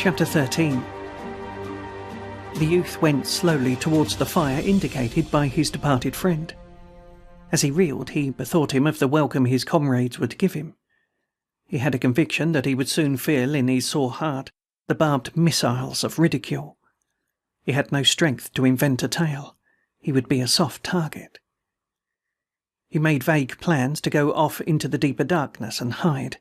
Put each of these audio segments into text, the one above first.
Chapter 13. The youth went slowly towards the fire indicated by his departed friend. As he reeled, he bethought him of the welcome his comrades would give him. He had a conviction that he would soon feel in his sore heart the barbed missiles of ridicule. He had no strength to invent a tale. He would be a soft target. He made vague plans to go off into the deeper darkness and hide,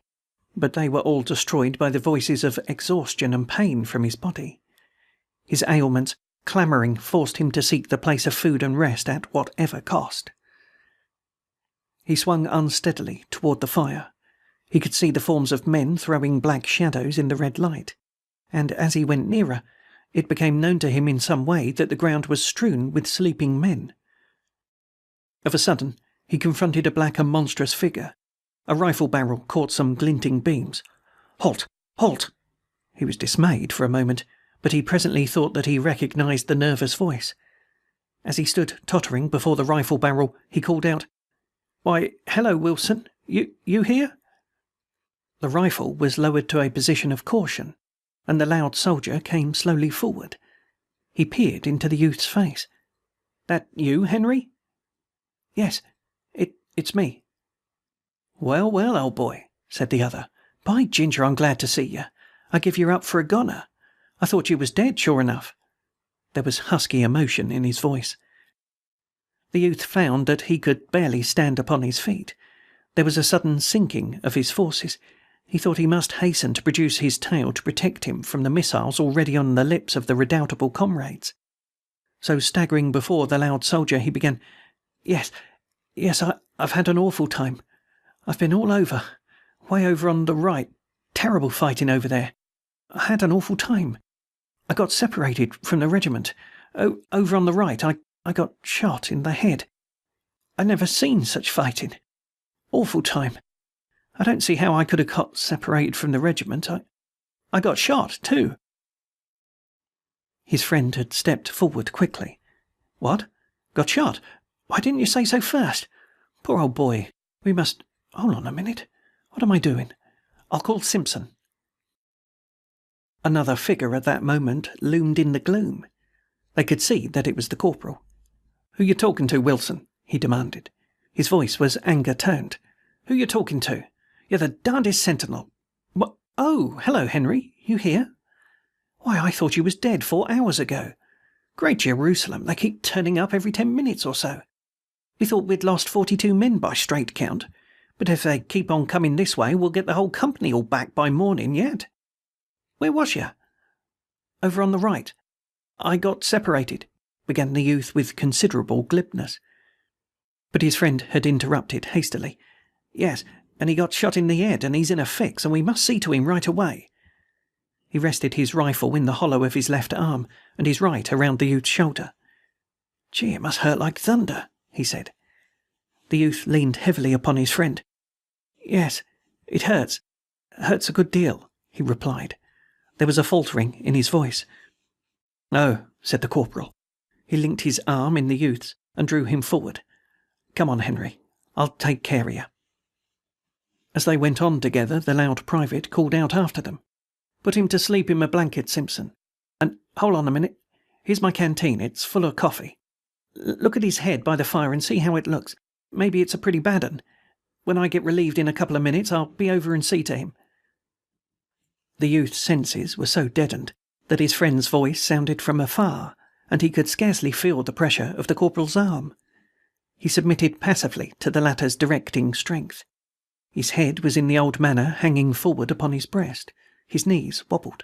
but they were all destroyed by the voices of exhaustion and pain from his body. His ailments, clamouring, forced him to seek the place of food and rest at whatever cost. He swung unsteadily toward the fire. He could see the forms of men throwing black shadows in the red light, and as he went nearer, it became known to him in some way that the ground was strewn with sleeping men. Of a sudden, he confronted a black and monstrous figure. A rifle barrel caught some glinting beams. "Halt! Halt!" He was dismayed for a moment, but he presently thought that he recognized the nervous voice. As he stood tottering before the rifle barrel, he called out, "Why, hello, Wilson. You here?" The rifle was lowered to a position of caution, and the loud soldier came slowly forward. He peered into the youth's face. "That you, Henry?" "Yes, it's me." "Well, well, old boy," said the other. "By ginger, I'm glad to see you. I give you up for a goner. I thought you was dead, sure enough." There was husky emotion in his voice. The youth found that he could barely stand upon his feet. There was a sudden sinking of his forces. He thought he must hasten to produce his tale to protect him from the missiles already on the lips of the redoubtable comrades. So, staggering before the loud soldier, he began, Yes, I've had an awful time. I've been all over, way over on the right. Terrible fighting over there. I had an awful time. I got separated from the regiment. Over on the right, I got shot in the head. I'd never seen such fighting. Awful time. I don't see how I could have got separated from the regiment. I got shot, too." His friend had stepped forward quickly. "What? Got shot? Why didn't you say so first? Poor old boy. We must... Hold on a minute. What am I doing? I'll call Simpson." Another figure at that moment loomed in the gloom. They could see that it was the corporal. "Who you talking to, Wilson?" he demanded. His voice was anger-toned. "Who you talking to? You're the darndest sentinel. What? Oh, hello, Henry. You here? Why, I thought you was dead 4 hours ago. Great Jerusalem, they keep turning up every 10 minutes or so. We thought we'd lost 42 men by straight count, but if they keep on coming this way, we'll get the whole company all back by morning yet. Where was you?" "Over on the right. I got separated," began the youth with considerable glibness. But his friend had interrupted hastily. "Yes, and he got shot in the head, and he's in a fix, and we must see to him right away." He rested his rifle in the hollow of his left arm, and his right around the youth's shoulder. "Gee, it must hurt like thunder," he said. The youth leaned heavily upon his friend. "Yes, it hurts. Hurts a good deal," he replied. There was a faltering in his voice. "Oh," said the corporal. He linked his arm in the youth's and drew him forward. "Come on, Henry. I'll take care of you." As they went on together, the loud private called out after them, "Put him to sleep in my blanket, Simpson. And hold on a minute. Here's my canteen. It's full of coffee. Look at his head by the fire and see how it looks. Maybe it's a pretty bad un. When I get relieved in a couple of minutes, I'll be over and see to him." The youth's senses were so deadened that his friend's voice sounded from afar, and he could scarcely feel the pressure of the corporal's arm. He submitted passively to the latter's directing strength. His head was in the old manner hanging forward upon his breast. His knees wobbled.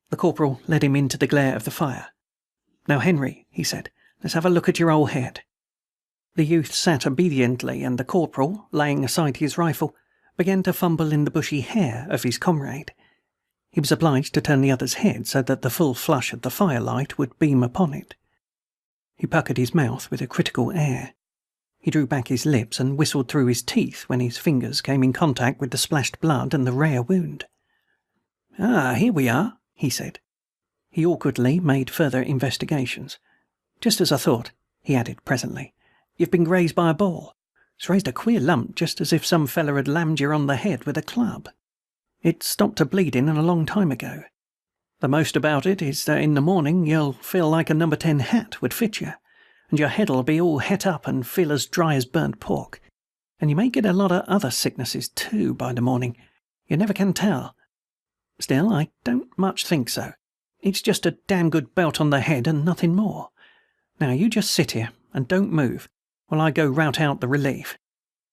The corporal led him into the glare of the fire. "Now, Henry," he said, "let's have a look at your old head." The youth sat obediently, and the corporal, laying aside his rifle, began to fumble in the bushy hair of his comrade. He was obliged to turn the other's head so that the full flush of the firelight would beam upon it. He puckered his mouth with a critical air. He drew back his lips and whistled through his teeth when his fingers came in contact with the splashed blood and the rare wound. "Ah, here we are," he said. He awkwardly made further investigations. "Just as I thought," he added presently. "You've been grazed by a ball. It's raised a queer lump, just as if some feller had lammed you on the head with a club. It stopped a bleeding a long time ago. The most about it is that in the morning you'll feel like a number 10 hat would fit you, and your head'll be all het up and feel as dry as burnt pork. And you may get a lot of other sicknesses too by the morning. You never can tell. Still, I don't much think so. It's just a damn good belt on the head and nothing more. Now you just sit here and don't move while I go rout out the relief.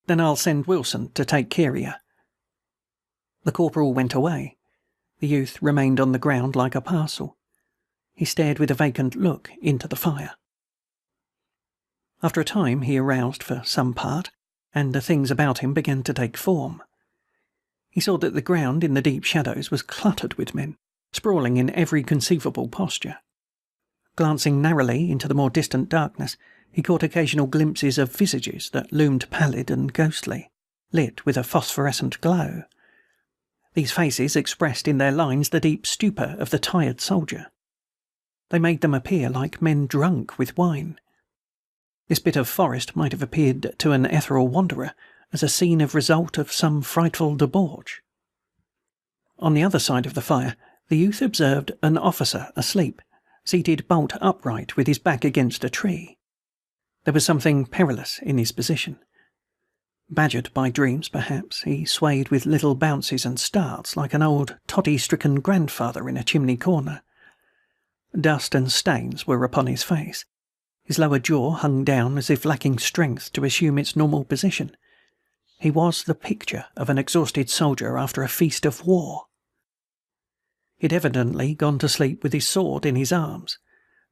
Then I'll send Wilson to take care of you." The corporal went away. The youth remained on the ground like a parcel. He stared with a vacant look into the fire. After a time he aroused for some part, and the things about him began to take form. He saw that the ground in the deep shadows was cluttered with men, sprawling in every conceivable posture. Glancing narrowly into the more distant darkness, he caught occasional glimpses of visages that loomed pallid and ghostly, lit with a phosphorescent glow. These faces expressed in their lines the deep stupor of the tired soldier. They made them appear like men drunk with wine. This bit of forest might have appeared to an ethereal wanderer as a scene of result of some frightful debauch. On the other side of the fire, the youth observed an officer asleep, seated bolt upright with his back against a tree. There was something perilous in his position. Badgered by dreams, perhaps, he swayed with little bounces and starts like an old toddy-stricken grandfather in a chimney corner. Dust and stains were upon his face. His lower jaw hung down as if lacking strength to assume its normal position. He was the picture of an exhausted soldier after a feast of war. He had evidently gone to sleep with his sword in his arms.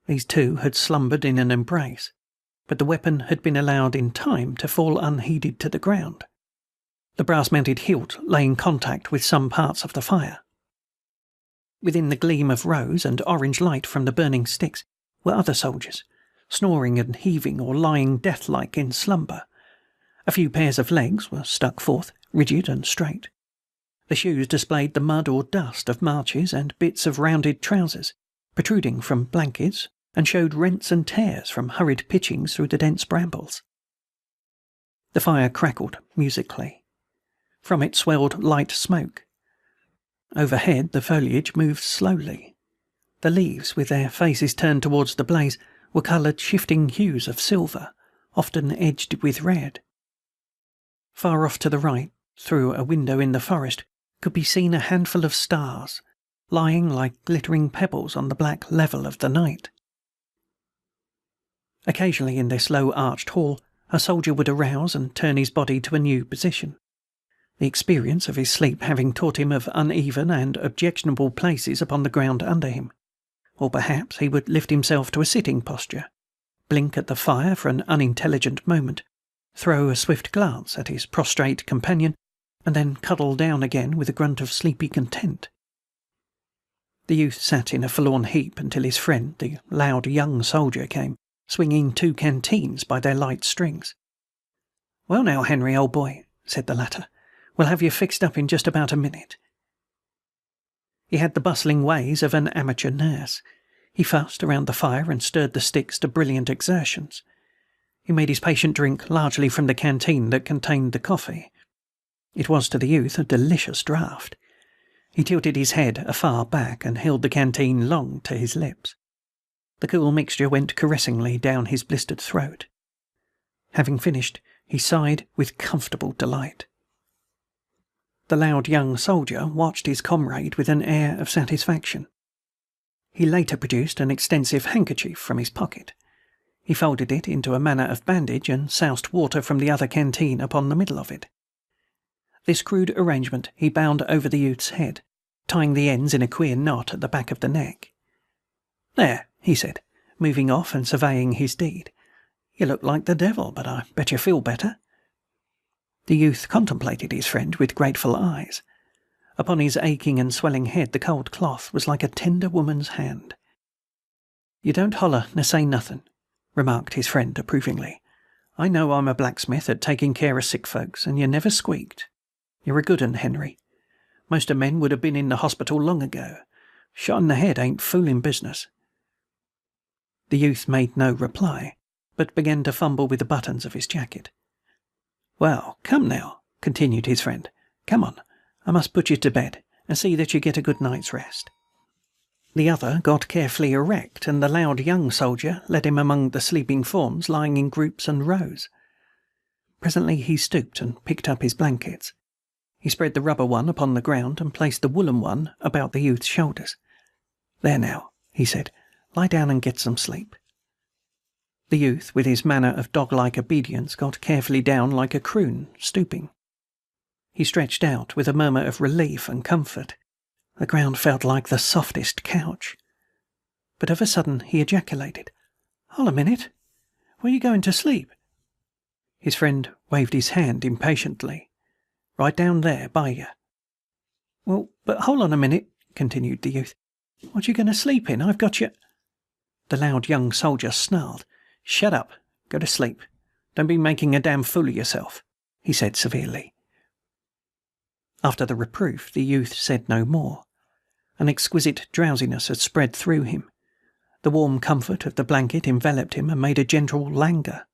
These two had slumbered in an embrace, but the weapon had been allowed in time to fall unheeded to the ground. The brass-mounted hilt lay in contact with some parts of the fire. Within the gleam of rose and orange light from the burning sticks were other soldiers, snoring and heaving or lying death-like in slumber. A few pairs of legs were stuck forth, rigid and straight. The shoes displayed the mud or dust of marches and bits of rounded trousers, protruding from blankets, and showed rents and tears from hurried pitchings through the dense brambles. The fire crackled musically. From it swelled light smoke. Overhead the foliage moved slowly. The leaves, with their faces turned towards the blaze, were coloured shifting hues of silver, often edged with red. Far off to the right, through a window in the forest, could be seen a handful of stars, lying like glittering pebbles on the black level of the night. Occasionally in this low-arched hall, a soldier would arouse and turn his body to a new position, the experience of his sleep having taught him of uneven and objectionable places upon the ground under him. Or perhaps he would lift himself to a sitting posture, blink at the fire for an unintelligent moment, throw a swift glance at his prostrate companion, and then cuddle down again with a grunt of sleepy content. The youth sat in a forlorn heap until his friend, the loud young soldier, came, swinging 2 canteens by their light strings. "Well now, Henry, old boy," said the latter, "we'll have you fixed up in just about a minute." He had the bustling ways of an amateur nurse. He fussed around the fire and stirred the sticks to brilliant exertions. He made his patient drink largely from the canteen that contained the coffee. It was to the youth a delicious draught. He tilted his head afar back and held the canteen long to his lips. The cool mixture went caressingly down his blistered throat. Having finished, he sighed with comfortable delight. The loud young soldier watched his comrade with an air of satisfaction. He later produced an extensive handkerchief from his pocket. He folded it into a manner of bandage and soused water from the other canteen upon the middle of it. This crude arrangement he bound over the youth's head, tying the ends in a queer knot at the back of the neck. "There," he said, moving off and surveying his deed. "You look like the devil, but I bet you feel better." The youth contemplated his friend with grateful eyes. Upon his aching and swelling head the cold cloth was like a tender woman's hand. "You don't holler nor say nothing," remarked his friend approvingly. "I know I'm a blacksmith at taking care of sick folks, and you never squeaked. You're a good un, Henry. Most of men would have been in the hospital long ago. Shot in the head ain't fooling business." The youth made no reply, but began to fumble with the buttons of his jacket. "Well, come now," continued his friend. "Come on. I must put you to bed, and see that you get a good night's rest." The other got carefully erect, and the loud young soldier led him among the sleeping forms lying in groups and rows. Presently he stooped and picked up his blankets. He spread the rubber one upon the ground and placed the woolen one about the youth's shoulders. "There now," he said, "lie down and get some sleep." The youth, with his manner of dog-like obedience, got carefully down like a croon, stooping. He stretched out with a murmur of relief and comfort. The ground felt like the softest couch. But of a sudden he ejaculated, "Hold a minute. Where are you going to sleep?" His friend waved his hand impatiently. "Right down there, by you." "Well, but hold on a minute," continued the youth. "What are you going to sleep in? I've got you—" The loud young soldier snarled. "Shut up. Go to sleep. Don't be making a damn fool of yourself," he said severely. After the reproof, the youth said no more. An exquisite drowsiness had spread through him. The warm comfort of the blanket enveloped him and made a gentle languor.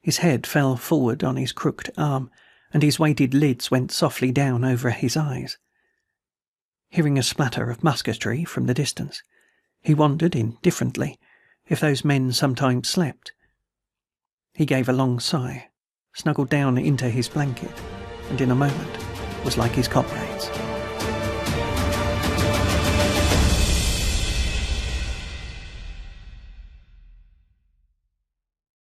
His head fell forward on his crooked arm, and his weighted lids went softly down over his eyes. Hearing a splatter of musketry from the distance, he wondered indifferently if those men sometimes slept. He gave a long sigh, snuggled down into his blanket, and in a moment was like his comrades.